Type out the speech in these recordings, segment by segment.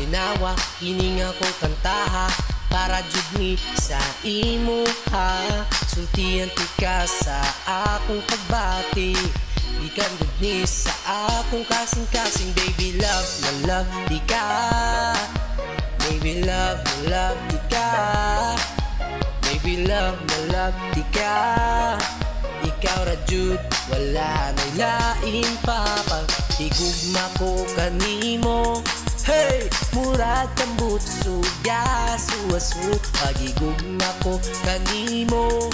Ginawa ining ako kantaha para jud ni sa imo ha. Sultihan ti ka sa akong pagbati, ikan gud ni sa akong kasing-kasing. Baby love na love di ka, baby love na love di ka, baby love na love di ka. Ikaw ra jud wala nay lain pa, pag igugma ko kanimo. Hey! Murag kambut suga suwasu, pagigugma ko kanimo.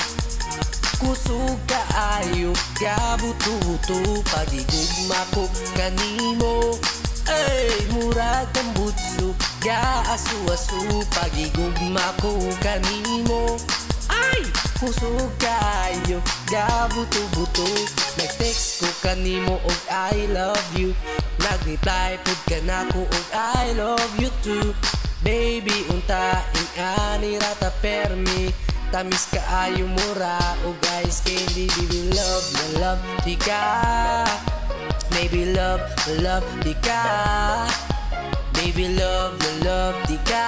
Kusog kaayo ka buto-buto, pagigugma ko kanimo. Hey! Murag kambut suga asu-asu, pagigugma ko kanimo. Ay! Kusog kaayo ka buto-buto, nag-text ko kanimo og I love you, nag-reply pud ka nako og I love you too. Baby unta ing ani rata permi, tamis kaayo mura og ice candy. Baby love na love di ka, baby love na love di ka, baby love na love di ka.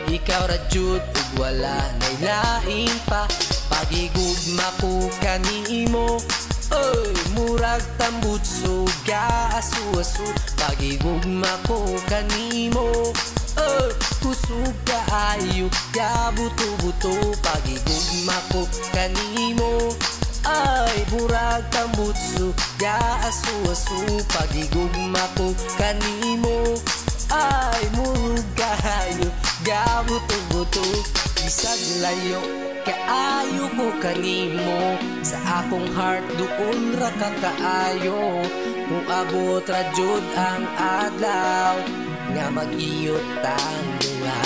Ikaw ra jud ug wala nay lain pa, pagigugma ko kanimo. Oy, murag tambut suga asu-asu, pagigugma ko kanimo. Oy, kusog kaayo ka buto-buto, pagigugma ko kanimo. Ay, murag tambut suga asu-asu, pagigugma ko kanimo. Ay, murag kaayo ka buto-buto, bisag layo kaayo ko kanimo. Sa akong heart doon ra ka kaayo, kung abot ra jud ang adlaw nga mag-iyot ang duha.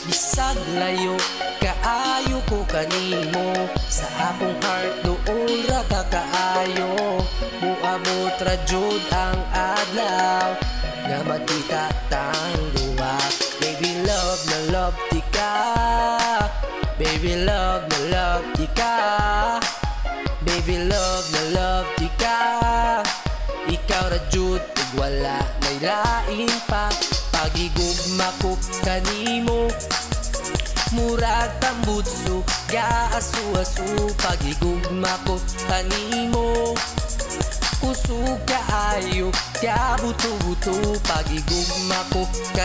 Bisag layo kaayo ko kanimo, sa akong heart doon ra ka kaayo, kung abot ra jud ang adlaw nga magkita tang duha. Baby love na love di ka, baby love na love di ka, baby love na love di ka. Ikaw ra jud ug wala nay lain pa, pagigugma ko kanimo. Murag tambut suga asu-asu, pagigugma ko kanimo. Kusog kaayo ka buto-buto, pagigugma ko kanimo.